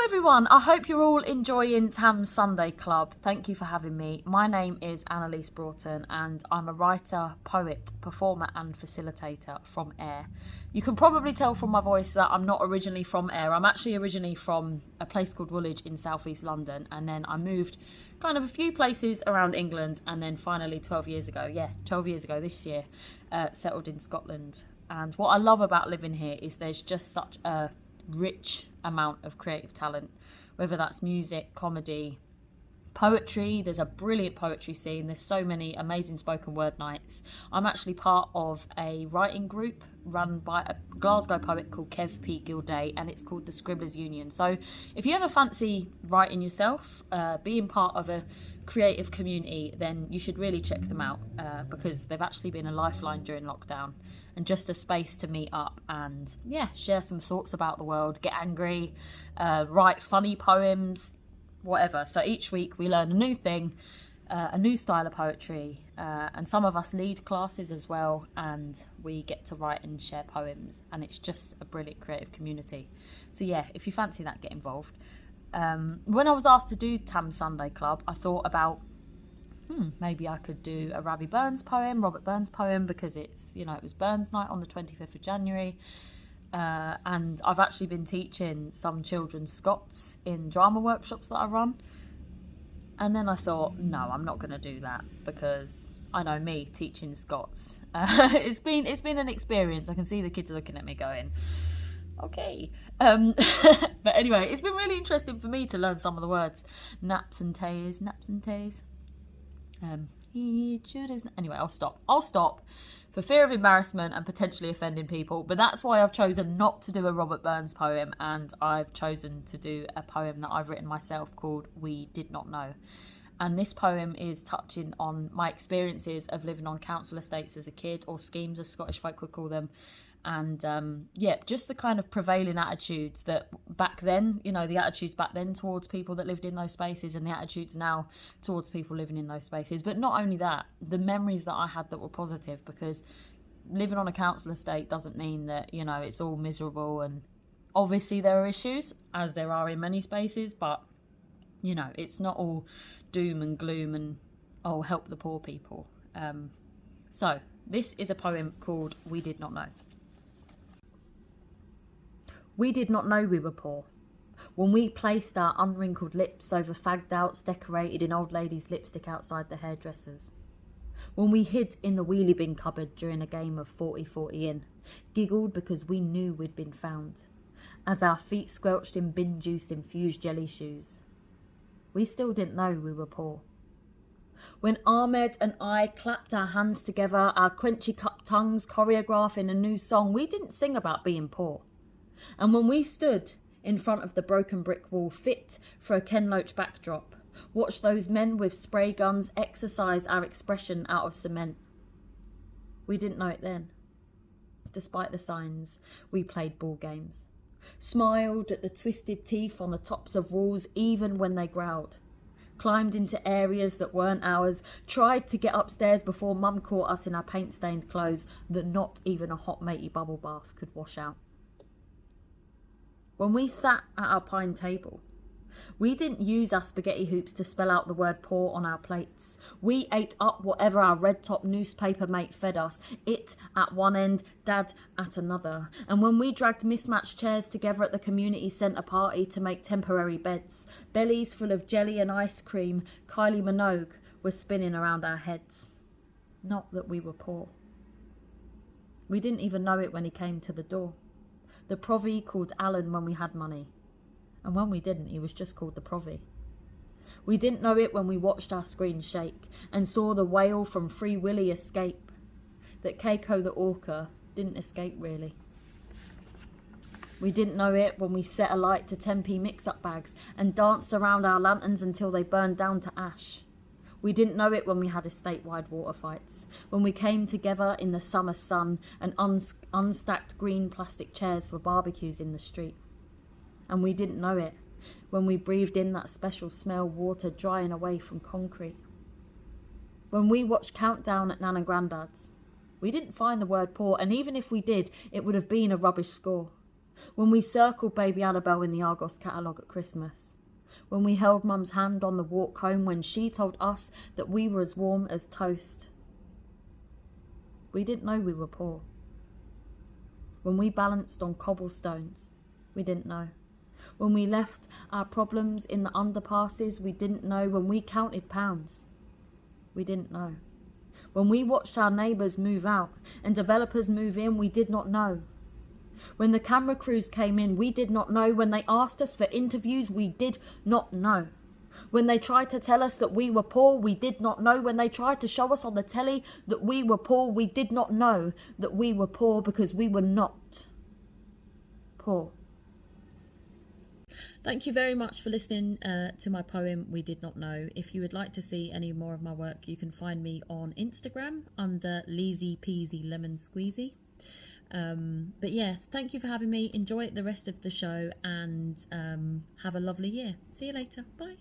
Hello everyone, I hope you're all enjoying Tam's Sunday Club. Thank you for having me. My name is Annaliese Broughton and I'm a writer, poet, performer and facilitator from Ayr. You can probably tell from my voice that I'm not originally from Ayr. I'm actually originally from a place called Woolwich in southeast London, and then I moved kind of a few places around England, and then finally 12 years ago this year, settled in Scotland. And what I love about living here is there's just such a rich amount of creative talent, whether that's music, comedy, poetry. There's a brilliant poetry scene. There's so many amazing spoken word nights. I'm actually part of a writing group run by a Glasgow poet called Kev P. Gilday, and it's called the Scribblers Union. So if you ever fancy writing yourself, being part of a creative community, then you should really check them out, because they've actually been a lifeline during lockdown and just a space to meet up and share some thoughts about the world, get angry, write funny poems, whatever. So each week we learn a new thing, a new style of poetry, and some of us lead classes as well, and we get to write and share poems, and it's just a brilliant creative community. So yeah, if you fancy that, get involved. When I was asked to do Tam's Sunday Club, I thought about maybe I could do a Robert Burns poem, because it's, it was Burns night on the 25th of January. And I've actually been teaching some children Scots in drama workshops that I run. And then I thought, no, I'm not going to do that, because I know me teaching Scots. It's been an experience. I can see the kids looking at me going, okay. But anyway, it's been really interesting for me to learn some of the words. Naps and tays. Anyway, I'll stop for fear of embarrassment and potentially offending people. But that's why I've chosen not to do a Robert Burns poem, and I've chosen to do a poem that I've written myself called We Did Not Know. And this poem is touching on my experiences of living on council estates as a kid, or schemes as Scottish folk would call them. And just the kind of prevailing attitudes that back then, the attitudes back then towards people that lived in those spaces, and the attitudes now towards people living in those spaces. But not only that, the memories that I had that were positive, because living on a council estate doesn't mean that, it's all miserable. And obviously there are issues, as there are in many spaces, but, it's not all doom and gloom and, help the poor people. So this is a poem called We Did Not Know. We did not know we were poor when we placed our unwrinkled lips over fagged outs decorated in old ladies' lipstick outside the hairdressers. When we hid in the wheelie bin cupboard during a game of 40-40 in, giggled because we knew we'd been found, as our feet squelched in bin juice infused jelly shoes. We still didn't know we were poor. When Ahmed and I clapped our hands together, our quenchy cup tongues choreographing a new song, we didn't sing about being poor. And when we stood in front of the broken brick wall fit for a Ken Loach backdrop, watched those men with spray guns exercise our expression out of cement, we didn't know it then. Despite the signs, we played ball games, smiled at the twisted teeth on the tops of walls even when they growled, climbed into areas that weren't ours, tried to get upstairs before Mum caught us in our paint-stained clothes that not even a hot matey bubble bath could wash out. When we sat at our pine table, we didn't use our spaghetti hoops to spell out the word poor on our plates. We ate up whatever our red-top newspaper mate fed us, it at one end, Dad at another. And when we dragged mismatched chairs together at the community centre party to make temporary beds, bellies full of jelly and ice cream, Kylie Minogue was spinning around our heads. Not that we were poor. We didn't even know it when he came to the door. The provvy called Alan when we had money, and when we didn't, he was just called the provvy. We didn't know it when we watched our screens shake and saw the whale from Free Willy escape, that Keiko the orca didn't escape really. We didn't know it when we set alight to 10p mix-up bags and danced around our lanterns until they burned down to ash. We didn't know it when we had estate-wide water fights, when we came together in the summer sun and unstacked green plastic chairs for barbecues in the street. And we didn't know it when we breathed in that special smell water drying away from concrete. When we watched Countdown at Nan and Grandad's, we didn't find the word poor, and even if we did, it would have been a rubbish score. When we circled baby Annabelle in the Argos catalogue at Christmas. When we held Mum's hand on the walk home when she told us that we were as warm as toast. We didn't know we were poor. When we balanced on cobblestones, we didn't know. When we left our problems in the underpasses, we didn't know. When we counted pounds, we didn't know. When we watched our neighbours move out and developers move in, we did not know. When the camera crews came in, we did not know. When they asked us for interviews, we did not know. When they tried to tell us that we were poor, we did not know. When they tried to show us on the telly that we were poor, we did not know that we were poor, because we were not poor. Thank you very much for listening to my poem, We Did Not Know. If you would like to see any more of my work, you can find me on Instagram under Leezy Peasy Lemon Squeezy. But yeah, thank you for having me. Enjoy the rest of the show and have a lovely year. See you later. Bye.